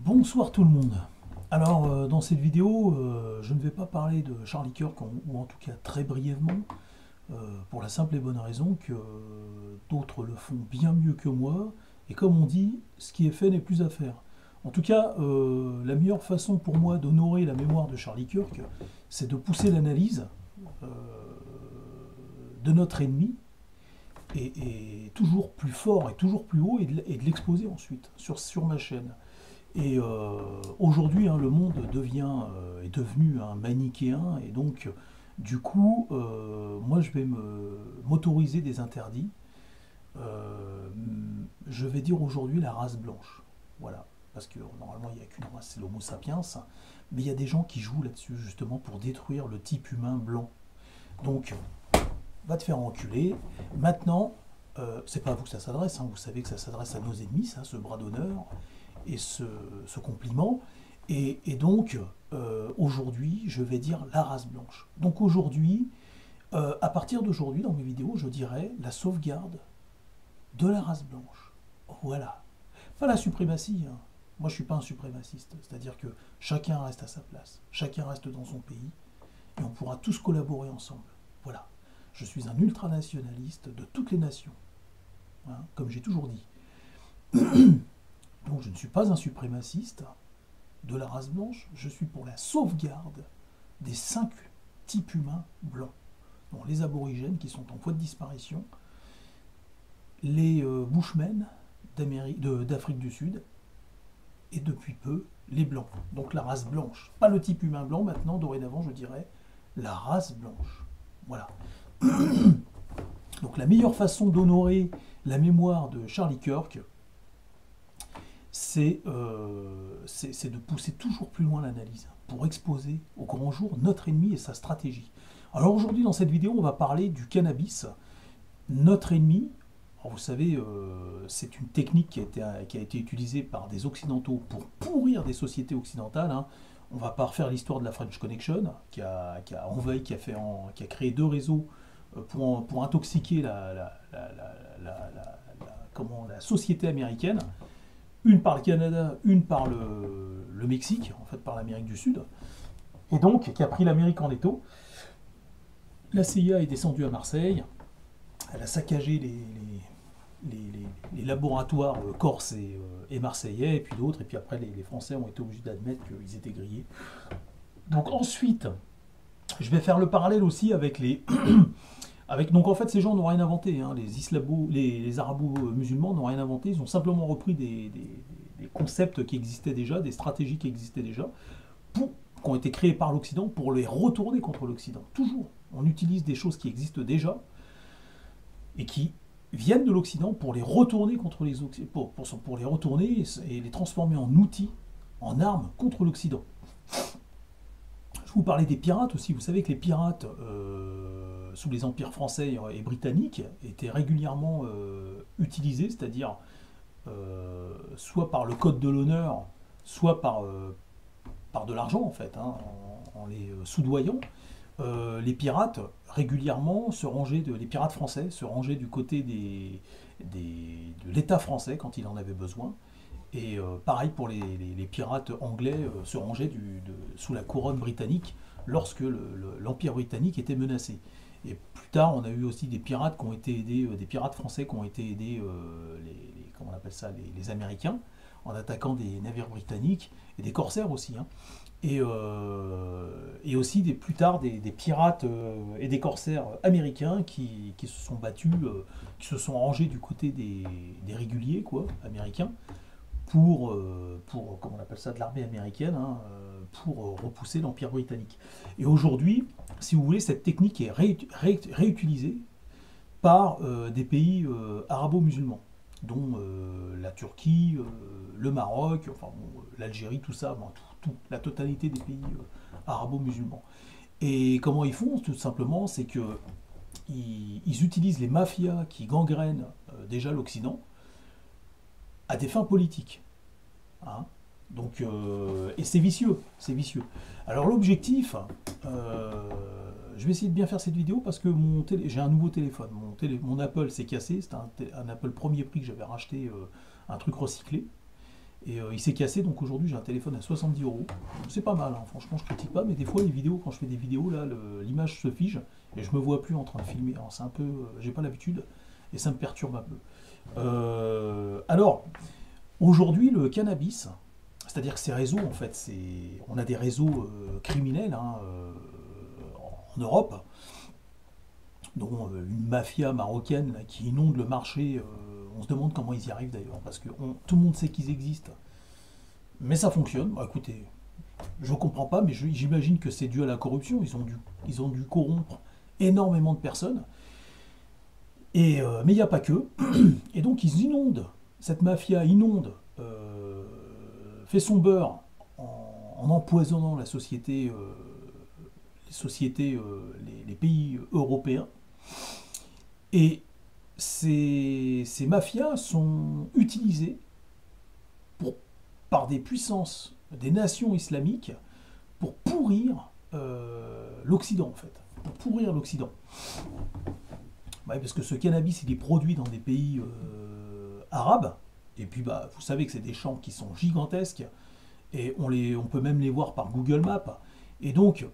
Bonsoir tout le monde. Alors dans cette vidéo, je ne vais pas parler de Charlie Kirk, ou en tout cas très brièvement, pour la simple et bonne raison que d'autres le font bien mieux que moi, et comme on dit, ce qui est fait n'est plus à faire. En tout cas, la meilleure façon pour moi d'honorer la mémoire de Charlie Kirk, c'est de pousser l'analyse euh, de notre ennemi, et toujours plus fort et toujours plus haut, et de l'exposer ensuite sur ma chaîne. Et aujourd'hui, hein, le monde est devenu un manichéen, et donc, du coup, moi, je vais m'autoriser des interdits. Euh, je vais dire aujourd'hui la race blanche. Voilà. Parce que normalement, il n'y a qu'une race, c'est l'Homo sapiens. Mais il y a des gens qui jouent là-dessus, justement, pour détruire le type humain blanc. Donc, va te faire enculer. Maintenant, c'est pas à vous que ça s'adresse, hein. Vous savez que ça s'adresse à nos ennemis, ça, ce bras d'honneur et ce compliment. Et donc, aujourd'hui, je vais dire la race blanche. Donc aujourd'hui, à partir d'aujourd'hui, dans mes vidéos, je dirais la sauvegarde de la race blanche. Voilà. Pas la suprématie, hein. Moi, je suis pas un suprémaciste. C'est-à-dire que chacun reste à sa place, chacun reste dans son pays, et on pourra tous collaborer ensemble. Voilà. Je suis un ultranationaliste de toutes les nations, hein, comme j'ai toujours dit. Donc je ne suis pas un suprémaciste de la race blanche, je suis pour la sauvegarde des 5 types humains blancs. Donc les aborigènes qui sont en voie de disparition, les Bushmen d'Afrique du Sud, et depuis peu, les blancs. Donc la race blanche. Pas le type humain blanc maintenant, dorénavant je dirais la race blanche. Voilà. Donc la meilleure façon d'honorer la mémoire de Charlie Kirk, c'est de pousser toujours plus loin l'analyse pour exposer au grand jour notre ennemi et sa stratégie. Alors aujourd'hui dans cette vidéo on va parler du cannabis, notre ennemi. Alors vous savez, c'est une technique qui a été utilisée par des occidentaux pour pourrir des sociétés occidentales, hein. On ne va pas refaire l'histoire de la French Connection qui a envahi, qui a créé deux réseaux pour intoxiquer la société américaine, une par le Canada, une par le Mexique, en fait par l'Amérique du Sud, et donc qui a pris l'Amérique en étau. La CIA est descendue à Marseille, elle a saccagé les laboratoires corses et marseillais, et puis d'autres, et puis après les Français ont été obligés d'admettre qu'ils étaient grillés. Donc ensuite, je vais faire le parallèle aussi avec les... donc en fait, ces gens n'ont rien inventé, hein. Les arabo-musulmans n'ont rien inventé, ils ont simplement repris des concepts qui existaient déjà, des stratégies qui existaient déjà, qui ont été créées par l'Occident pour les retourner contre l'Occident. Toujours, on utilise des choses qui existent déjà et qui viennent de l'Occident pour les retourner contre les pour les retourner et les transformer en outils, en armes contre l'Occident. Je vous parlais des pirates aussi. Vous savez que les pirates, sous les empires français et britanniques, étaient régulièrement utilisés, c'est-à-dire soit par le code de l'honneur, soit par de l'argent en fait, hein, en les soudoyant. Les pirates régulièrement les pirates français se rangeaient du côté de l'État français quand il en avait besoin. Et pareil pour les pirates anglais se rangeaient sous la couronne britannique lorsque l'Empire britannique était menacé. Et plus tard, on a eu aussi des pirates qui ont été aidés, des pirates français qui ont été aidés, comment on appelle ça, les Américains, en attaquant des navires britanniques, et des corsaires aussi, hein. Et aussi plus tard des pirates et des corsaires américains qui se sont battus, qui se sont rangés du côté des réguliers, quoi, américains, comment on appelle ça, de l'armée américaine, hein, pour repousser l'Empire britannique. Et aujourd'hui, si vous voulez, cette technique est réutilisée par des pays arabo-musulmans, dont la Turquie, le Maroc, enfin bon, l'Algérie, tout ça, bon, la totalité des pays arabo-musulmans. Et comment ils font? Tout simplement, c'est que ils utilisent les mafias qui gangrènent déjà l'Occident à des fins politiques, hein. Donc, et c'est vicieux, c'est vicieux. Alors l'objectif, je vais essayer de bien faire cette vidéo parce que j'ai un nouveau téléphone. Mon Apple s'est cassé, c'était un Apple premier prix que j'avais racheté, un truc recyclé. Et il s'est cassé, donc aujourd'hui j'ai un téléphone à 70 euros. C'est pas mal, hein, franchement je critique pas, mais des fois les vidéos, quand je fais des vidéos, là, l'image se fige et je me vois plus en train de filmer. Alors c'est un peu, j'ai pas l'habitude et ça me perturbe un peu. Alors, aujourd'hui le cannabis, c'est-à-dire que ces réseaux, en fait, on a des réseaux criminels hein, en Europe, dont une mafia marocaine là, qui inonde le marché. On se demande comment ils y arrivent d'ailleurs, parce que tout le monde sait qu'ils existent. Mais ça fonctionne. Bah, écoutez, je ne comprends pas, mais j'imagine que c'est dû à la corruption. Ils ont dû corrompre énormément de personnes. Mais il n'y a pas que. Et donc ils inondent, cette mafia inonde, fait son beurre en empoisonnant la société, les sociétés, les pays européens. Et ces mafias sont utilisées pour, par des puissances, des nations islamiques, pour pourrir l'Occident, en fait. Pour pourrir l'Occident. Ouais, parce que ce cannabis, il est produit dans des pays arabes. Et puis, bah, vous savez que c'est des champs qui sont gigantesques. Et on peut même les voir par Google Maps. Et donc,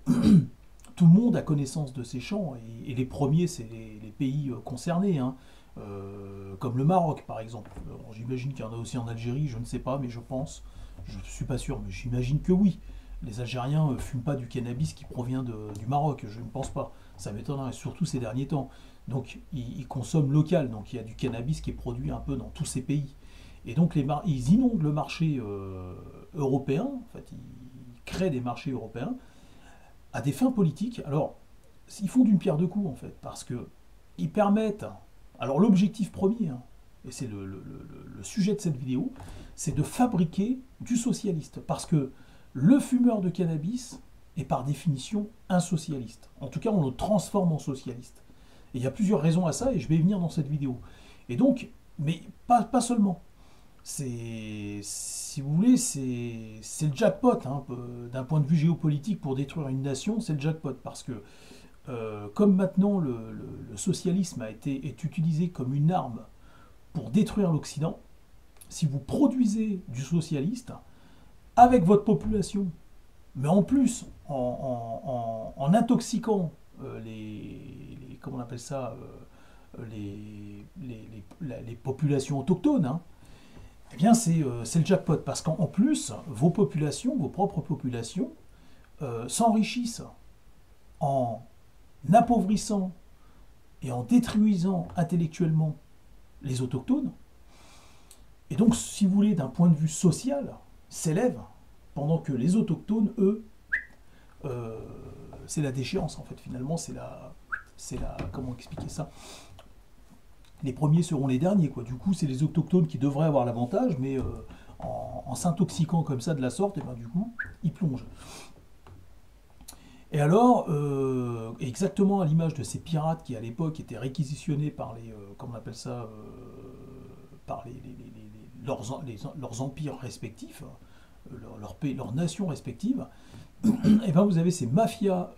tout le monde a connaissance de ces champs. Et les premiers, c'est les pays concernés. Hein. Comme le Maroc, par exemple. J'imagine qu'il y en a aussi en Algérie, je ne sais pas, mais je pense. Je ne suis pas sûr, mais j'imagine que oui. Les Algériens ne fument pas du cannabis qui provient du Maroc, je ne pense pas. Ça m'étonnerait, surtout ces derniers temps. Donc ils consomment local, donc il y a du cannabis qui est produit un peu dans tous ces pays. Et donc ils inondent le marché européen, en fait ils créent des marchés européens à des fins politiques. Alors ils font d'une pierre deux coups en fait, parce que ils permettent, alors l'objectif premier, hein, et c'est le sujet de cette vidéo, c'est de fabriquer du socialiste. Parce que le fumeur de cannabis est par définition un socialiste. En tout cas, on le transforme en socialiste. Et il y a plusieurs raisons à ça, et je vais y venir dans cette vidéo. Et donc, mais pas seulement. Si vous voulez, c'est le jackpot. Hein, d'un point de vue géopolitique, pour détruire une nation, c'est le jackpot. Parce que, comme maintenant le socialisme est utilisé comme une arme pour détruire l'Occident, si vous produisez du socialiste avec votre population, mais en plus en intoxiquant comment on appelle ça, les populations autochtones, hein, eh bien c'est le jackpot, parce qu'en plus, vos populations, vos propres populations, s'enrichissent en appauvrissant et en détruisant intellectuellement les autochtones, et donc, si vous voulez, d'un point de vue social, s'élèvent, pendant que les autochtones, eux, c'est la déchéance, en fait, finalement, comment expliquer ça? Les premiers seront les derniers, quoi. Du coup, c'est les autochtones qui devraient avoir l'avantage, mais en s'intoxiquant comme ça de la sorte, et ben, du coup, ils plongent. Et alors, exactement à l'image de ces pirates qui, à l'époque, étaient réquisitionnés par comment on appelle ça, par leurs empires respectifs, leurs nations respectives, et ben vous avez ces mafias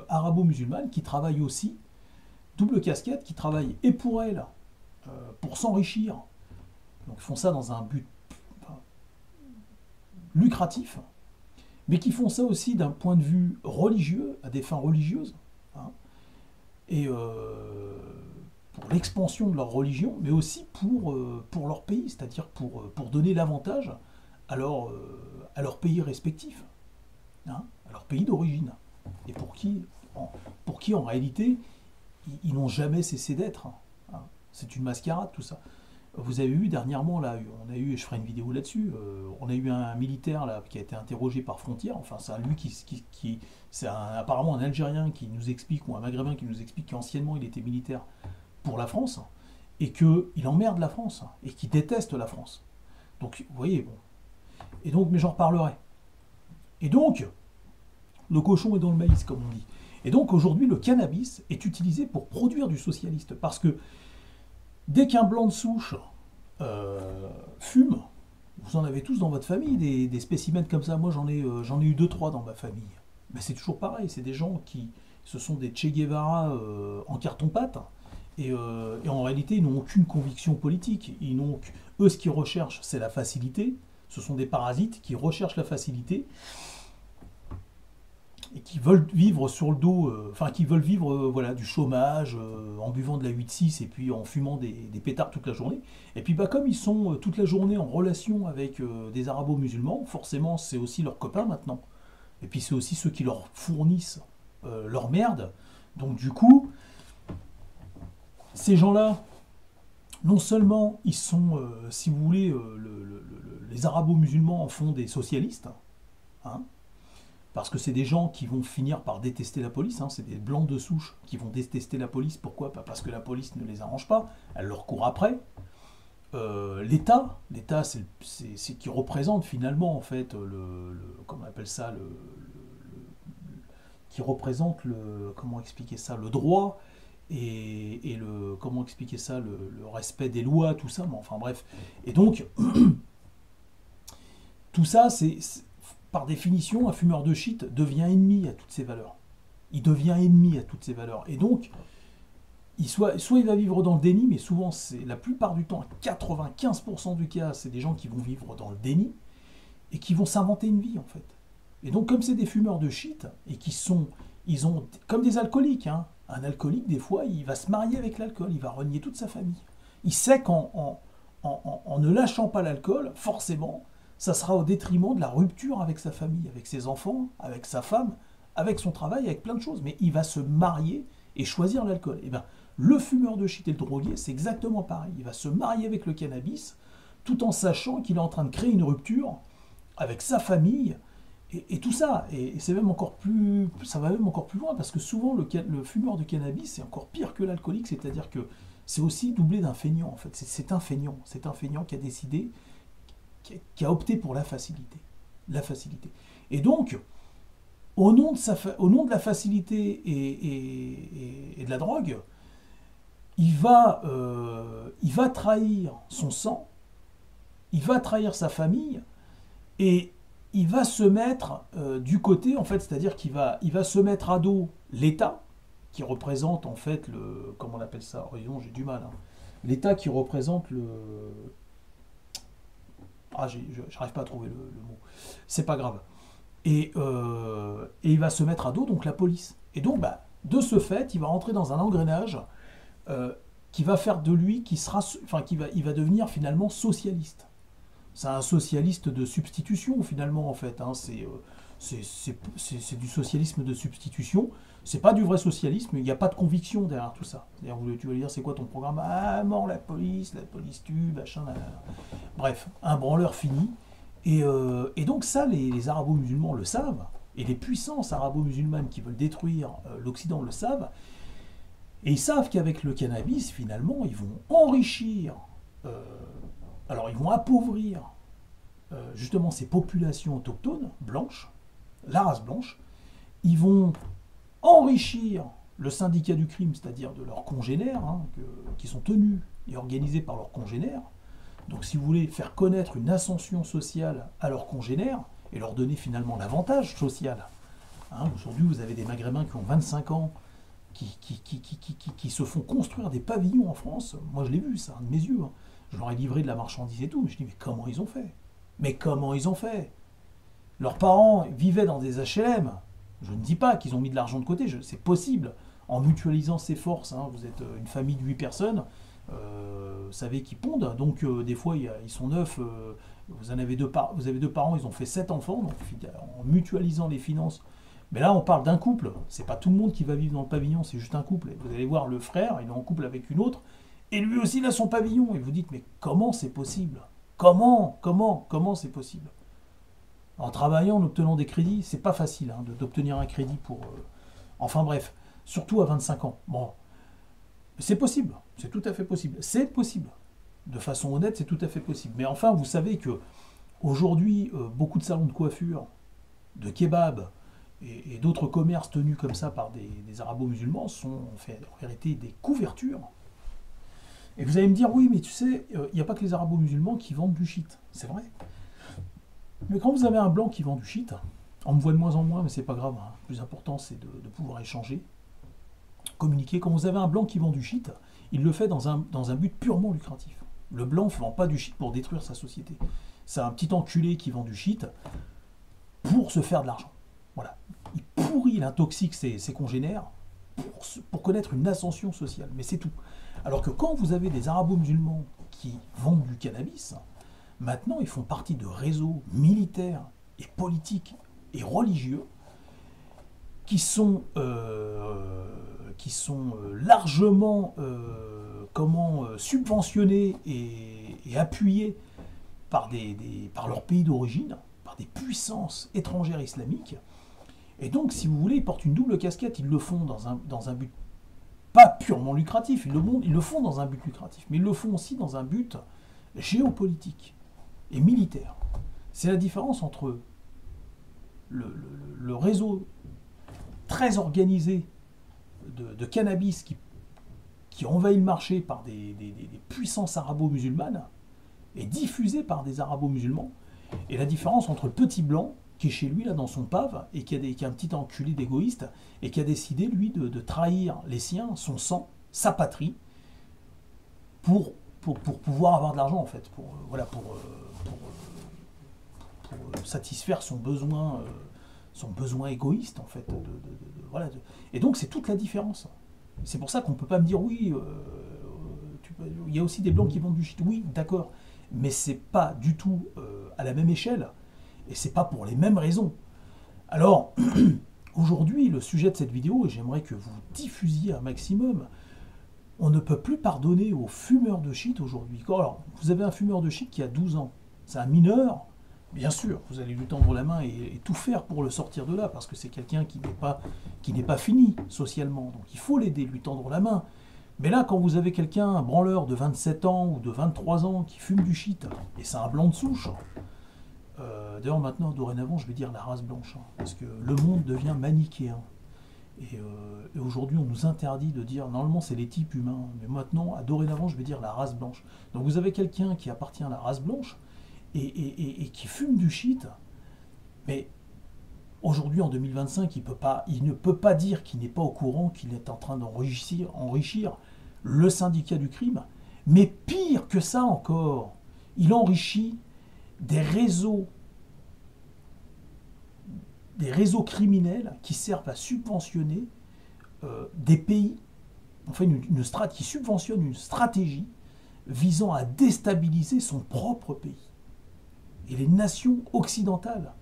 arabo-musulmanes qui travaillent aussi, double casquette, qui travaillent et pour elles, pour s'enrichir, donc ils font ça dans un but lucratif, mais qui font ça aussi d'un point de vue religieux, à des fins religieuses, hein, et pour l'expansion de leur religion, mais aussi pour leur pays, c'est-à-dire pour donner l'avantage à leur pays respectif, hein, à leur pays d'origine, et pour qui en réalité, ils n'ont jamais cessé d'être. Hein. C'est une mascarade tout ça. Vous avez vu dernièrement, là, je ferai une vidéo là-dessus, on a eu un militaire là, qui a été interrogé par Frontières, enfin c'est lui c'est apparemment un Algérien qui nous explique, ou un Maghrébin qui nous explique qu'anciennement il était militaire pour la France, et qu'il emmerde la France, et qu'il déteste la France. Donc, vous voyez, bon. Et donc, mais j'en reparlerai. Et donc, le cochon est dans le maïs, comme on dit. Et donc, aujourd'hui, le cannabis est utilisé pour produire du socialiste, parce que dès qu'un blanc de souche fume, vous en avez tous dans votre famille, des spécimens comme ça. Moi, j'en ai eu 2-3 dans ma famille. Mais c'est toujours pareil, c'est des gens ce sont des Che Guevara en carton-pâte, et en réalité, ils n'ont aucune conviction politique. Eux, ce qu'ils recherchent, c'est la facilité, Ce sont des parasites qui recherchent la facilité et qui veulent vivre sur le dos, enfin qui veulent vivre voilà, du chômage, en buvant de la 8-6 et puis en fumant des pétards toute la journée. Et puis bah, comme ils sont toute la journée en relation avec des arabo-musulmans, forcément c'est aussi leurs copains maintenant. Et puis c'est aussi ceux qui leur fournissent leur merde. Donc du coup, ces gens-là, non seulement ils sont, si vous voulez, les arabo-musulmans en font des socialistes, hein, parce que c'est des gens qui vont finir par détester la police, hein, c'est des blancs de souche qui vont détester la police. Pourquoi? Pas parce que la police ne les arrange pas, elle leur court après. L'État, c'est qui représente finalement en fait comment on appelle ça, qui représente comment expliquer ça, le droit et comment expliquer ça, le respect des lois, tout ça. Mais enfin bref. Et donc tout ça, par définition, un fumeur de shit devient ennemi à toutes ces valeurs. Il devient ennemi à toutes ces valeurs. Et donc, soit il va vivre dans le déni, mais souvent, c'est la plupart du temps, 95% du cas, c'est des gens qui vont vivre dans le déni et qui vont s'inventer une vie, en fait. Et donc, comme c'est des fumeurs de shit, et ils ont, comme des alcooliques, hein, un alcoolique, des fois, il va se marier avec l'alcool, il va renier toute sa famille. Il sait en ne lâchant pas l'alcool, forcément, ça sera au détriment de la rupture avec sa famille, avec ses enfants, avec sa femme, avec son travail, avec plein de choses. Mais il va se marier et choisir l'alcool. Et bien, le fumeur de shit et le drogué, c'est exactement pareil. Il va se marier avec le cannabis, tout en sachant qu'il est en train de créer une rupture avec sa famille, et tout ça. Et c'est même encore plus, ça va même encore plus loin, parce que souvent, le fumeur de cannabis, c'est encore pire que l'alcoolique, c'est-à-dire que c'est aussi doublé d'un feignant, en fait. C'est un feignant. C'est un feignant qui a décidé, qui a opté pour la facilité. La facilité. Et donc, au nom de la facilité et de la drogue, il va trahir son sang, il va trahir sa famille, et il va se mettre du côté, en fait, c'est-à-dire il va se mettre à dos l'État, qui représente, en fait, comment on appelle ça? Voyons, j'ai du mal. Hein. L'État qui représente j'arrive pas à trouver le mot. C'est pas grave. Et il va se mettre à dos donc la police. Et donc, bah, de ce fait, il va rentrer dans un engrenage qui va faire de lui, il va devenir finalement socialiste. C'est un socialiste de substitution finalement en fait. Hein. C'est du socialisme de substitution. C'est pas du vrai socialisme. Il n'y a pas de conviction derrière tout ça. C'est-à-dire, tu vas lui dire c'est quoi ton programme? Ah, mort la police tue, machin. Bref, un branleur fini. Et donc ça, les arabo-musulmans le savent, et les puissances arabo-musulmanes qui veulent détruire l'Occident le savent, et ils savent qu'avec le cannabis, finalement, ils vont enrichir, alors ils vont appauvrir justement ces populations autochtones, blanches, la race blanche, ils vont enrichir le syndicat du crime, c'est-à-dire de leurs congénères, hein, qui sont tenus et organisés par leurs congénères. Donc si vous voulez faire connaître une ascension sociale à leurs congénères et leur donner finalement l'avantage social. Hein, aujourd'hui, vous avez des Maghrébins qui ont 25 ans, qui se font construire des pavillons en France. Moi, je l'ai vu, ça, de mes yeux. Hein. Je leur ai livré de la marchandise et tout, mais je dis, mais comment ils ont fait? Mais comment ils ont fait? Leurs parents vivaient dans des HLM. Je ne dis pas qu'ils ont mis de l'argent de côté, c'est possible. En mutualisant ses forces, hein, vous êtes une famille de 8 personnes, vous savez qu'ils pondent, donc des fois ils sont 9, vous avez deux parents, ils ont fait 7 enfants, donc en mutualisant les finances. Mais là on parle d'un couple, c'est pas tout le monde qui va vivre dans le pavillon, c'est juste un couple. Et vous allez voir le frère, il est en couple avec une autre, et lui aussi il a son pavillon, et vous dites mais comment c'est possible? Comment c'est possible? En travaillant, en obtenant des crédits, c'est pas facile hein, d'obtenir un crédit pour... Enfin bref, surtout à 25 ans. Bon, c'est possible, c'est tout à fait possible. C'est possible. De façon honnête, c'est tout à fait possible. Mais enfin, vous savez que aujourd'hui, beaucoup de salons de coiffure, de kebab et d'autres commerces tenus comme ça par des arabo-musulmans sont en vérité des couvertures. Et vous allez me dire, oui, mais tu sais, il n'y a pas que les arabo-musulmans qui vendent du shit. C'est vrai. Mais quand vous avez un blanc qui vend du shit, on me voit de moins en moins, mais c'est pas grave. Hein. Le plus important, c'est de pouvoir échanger, communiquer. Quand vous avez un blanc qui vend du shit, il le fait dans un but purement lucratif. Le blanc ne vend pas du shit pour détruire sa société. C'est un petit enculé qui vend du shit pour se faire de l'argent. Voilà. Il pourrit, il intoxique ses congénères pour connaître une ascension sociale. Mais c'est tout. Alors que quand vous avez des arabo-musulmans qui vendent du cannabis, maintenant ils font partie de réseaux militaires et politiques et religieux qui sont largement subventionnés et appuyés par leur pays d'origine, par des puissances étrangères islamiques. Et donc, si vous voulez, ils portent une double casquette. Ils le font dans un but pas purement lucratif, ils le font dans un but lucratif, mais ils le font aussi dans un but géopolitique et militaire. C'est la différence entre le réseau très organisé de cannabis qui envahit le marché par des puissances arabo-musulmanes et diffusé par des arabo-musulmans, et la différence entre le petit blanc qui est chez lui là dans son pave et qui a un petit enculé d'égoïste et qui a décidé lui de trahir les siens, son sang, sa patrie pour pouvoir avoir de l'argent en fait, pour satisfaire son besoin égoïste en fait. Et donc c'est toute la différence. C'est pour ça qu'on ne peut pas me dire oui, il y a aussi des blancs qui vendent du shit. Oui, d'accord, mais c'est pas du tout à la même échelle et c'est pas pour les mêmes raisons. Alors aujourd'hui, le sujet de cette vidéo, et j'aimerais que vous diffusiez un maximum, on ne peut plus pardonner aux fumeurs de shit aujourd'hui. Alors, vous avez un fumeur de shit qui a 12 ans, c'est un mineur. Bien sûr, vous allez lui tendre la main et tout faire pour le sortir de là, parce que c'est quelqu'un qui n'est pas fini socialement. Donc il faut l'aider, lui tendre la main. Mais là, quand vous avez quelqu'un, un branleur de 27 ans ou de 23 ans qui fume du shit, et c'est un blanc de souche, d'ailleurs maintenant, dorénavant, je vais dire la race blanche, parce que le monde devient manichéen. Et aujourd'hui, on nous interdit de dire, normalement c'est les types humains, mais maintenant, dorénavant, je vais dire la race blanche. Donc vous avez quelqu'un qui appartient à la race blanche, et qui fume du shit, mais aujourd'hui en 2025, il ne peut pas dire qu'il n'est pas au courant qu'il est en train d'enrichir le syndicat du crime, mais pire que ça encore, il enrichit des réseaux criminels qui servent à subventionner des pays, enfin qui subventionne une stratégie visant à déstabiliser son propre pays. Et les nations occidentales,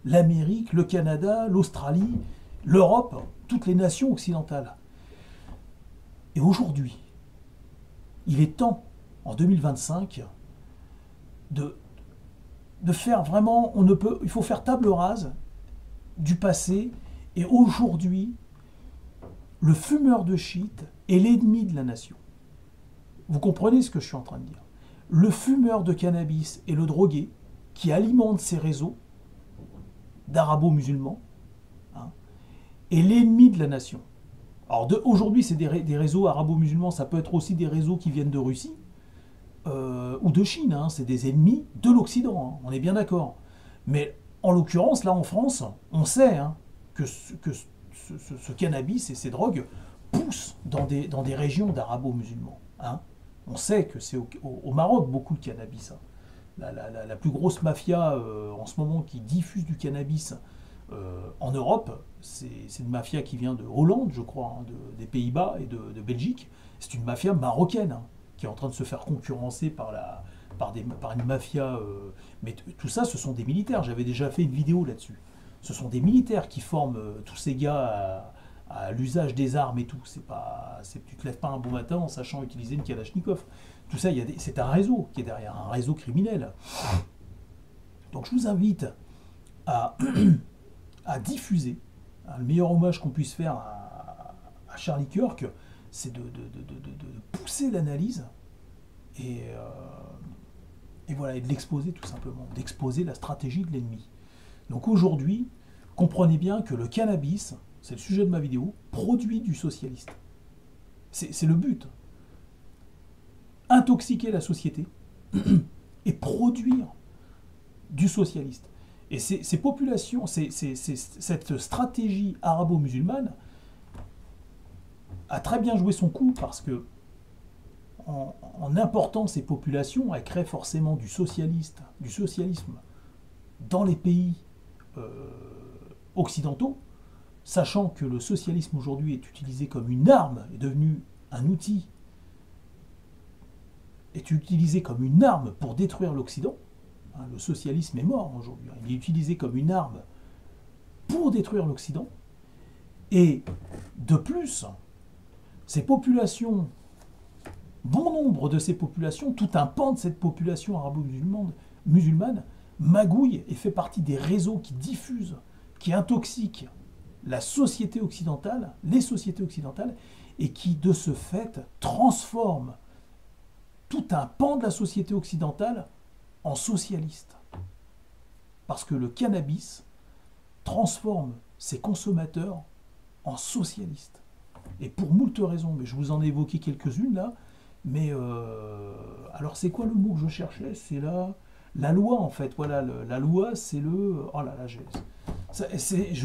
l'Amérique, le Canada, l'Australie, l'Europe, toutes les nations occidentales. Et aujourd'hui, il est temps, en 2025, de faire vraiment, il faut faire table rase du passé, et aujourd'hui, le fumeur de shit est l'ennemi de la nation. Vous comprenez ce que je suis en train de dire? Le fumeur de cannabis et le drogué, qui alimente ces réseaux d'arabo-musulmans, est l'ennemi de la nation. Alors aujourd'hui, c'est des réseaux arabo-musulmans, ça peut être aussi des réseaux qui viennent de Russie ou de Chine, c'est des ennemis de l'Occident, on est bien d'accord. Mais en l'occurrence, là en France, on sait que ce cannabis et ces drogues poussent dans des régions d'arabo-musulmans. On sait que c'est au Maroc beaucoup de cannabis. La plus grosse mafia en ce moment qui diffuse du cannabis en Europe, c'est une mafia qui vient de Hollande, je crois, des Pays-Bas et de Belgique. C'est une mafia marocaine qui est en train de se faire concurrencer par une mafia. Mais tout ça, ce sont des militaires. J'avais déjà fait une vidéo là-dessus. Ce sont des militaires qui forment tous ces gars à l'usage des armes et tout. Tu te lèves pas un bon matin en sachant utiliser une Kalachnikov. Tout ça, c'est un réseau qui est derrière, un réseau criminel. Donc je vous invite à diffuser. Le meilleur hommage qu'on puisse faire à Charlie Kirk, c'est de pousser l'analyse et voilà, et de l'exposer tout simplement, d'exposer la stratégie de l'ennemi. Donc aujourd'hui, comprenez bien que le cannabis, c'est le sujet de ma vidéo, produit du socialiste. C'est le but. Intoxiquer la société et produire du socialiste. Et ces populations, cette stratégie arabo-musulmane a très bien joué son coup parce que en important ces populations, elle crée forcément du socialisme dans les pays occidentaux, sachant que le socialisme aujourd'hui est utilisé comme une arme, est devenu un outil, est utilisé comme une arme pour détruire l'Occident. Le socialisme est mort aujourd'hui. Il est utilisé comme une arme pour détruire l'Occident. Et de plus, ces populations, bon nombre de ces populations, tout un pan de cette population arabo-musulmane, magouille et fait partie des réseaux qui diffusent, qui intoxiquent la société occidentale, les sociétés occidentales, et qui, de ce fait, transforment tout un pan de la société occidentale en socialiste. Parce que le cannabis transforme ses consommateurs en socialistes. Et pour moult raisons, mais je vous en ai évoqué quelques-unes là, mais alors c'est quoi le mot que je cherchais? C'est la loi en fait, voilà, la loi c'est le... Oh là là, je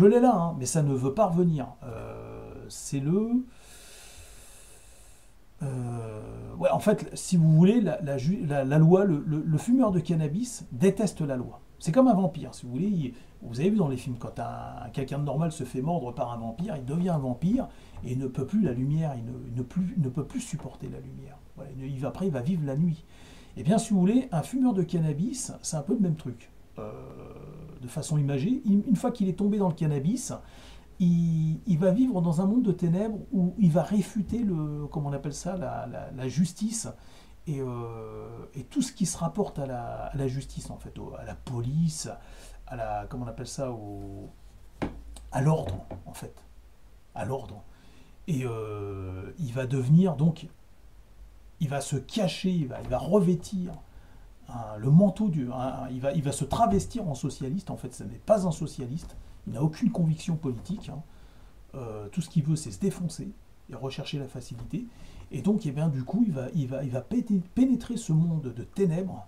l'ai là, hein, mais ça ne veut pas revenir. C'est le... ouais, en fait, si vous voulez, la loi, le fumeur de cannabis déteste la loi. C'est comme un vampire, si vous voulez. Vous avez vu dans les films, quand quelqu'un de normal se fait mordre par un vampire, il devient un vampire et il ne peut plus la lumière, il ne peut plus supporter la lumière. Voilà, après, il va vivre la nuit. Et bien, si vous voulez, un fumeur de cannabis, c'est un peu le même truc. De façon imagée, une fois qu'il est tombé dans le cannabis, il va vivre dans un monde de ténèbres où il va réfuter comment on appelle ça, la justice et tout ce qui se rapporte à la justice en fait, à la police, comment on appelle ça, à l'ordre en fait, à l'ordre. Et il va devenir donc, il va se cacher, il va revêtir le manteau il va se travestir en socialiste. En fait, ce n'est pas un socialiste. Il n'a aucune conviction politique. Tout ce qu'il veut, c'est se défoncer et rechercher la facilité. Et donc, eh bien, du coup, il va pénétrer ce monde de ténèbres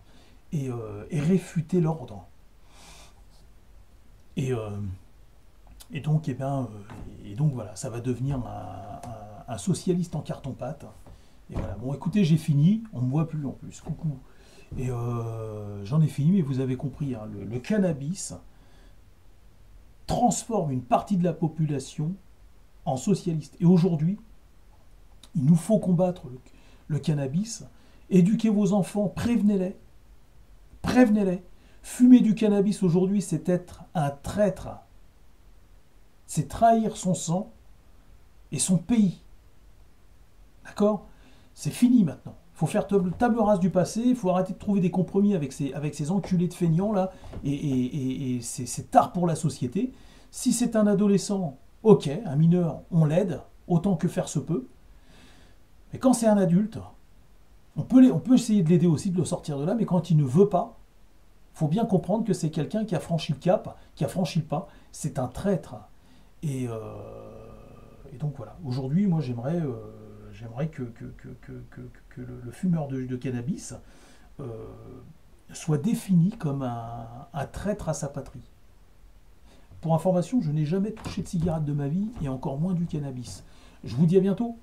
et réfuter l'ordre. Et donc, voilà, ça va devenir un socialiste en carton-pâte. Et voilà. Bon, écoutez, j'ai fini. On ne me voit plus en plus. Coucou. Et j'en ai fini, mais vous avez compris, hein, le cannabis transforme une partie de la population en socialiste. Et aujourd'hui, il nous faut combattre le cannabis, éduquer vos enfants, prévenez-les. Prévenez-les. Fumer du cannabis aujourd'hui, c'est être un traître. C'est trahir son sang et son pays. D'accord? C'est fini maintenant. Il faut faire table rase du passé, il faut arrêter de trouver des compromis avec ces enculés de feignants là, et c'est tard pour la société. Si c'est un adolescent, ok, un mineur, on l'aide, autant que faire se peut. Mais quand c'est un adulte, on peut essayer de l'aider aussi, de le sortir de là, mais quand il ne veut pas, il faut bien comprendre que c'est quelqu'un qui a franchi le cap, qui a franchi le pas, c'est un traître. Et donc voilà, aujourd'hui, moi j'aimerais que le fumeur de cannabis soit défini comme un traître à sa patrie. Pour information, je n'ai jamais touché de cigarette de ma vie et encore moins du cannabis. Je vous dis à bientôt.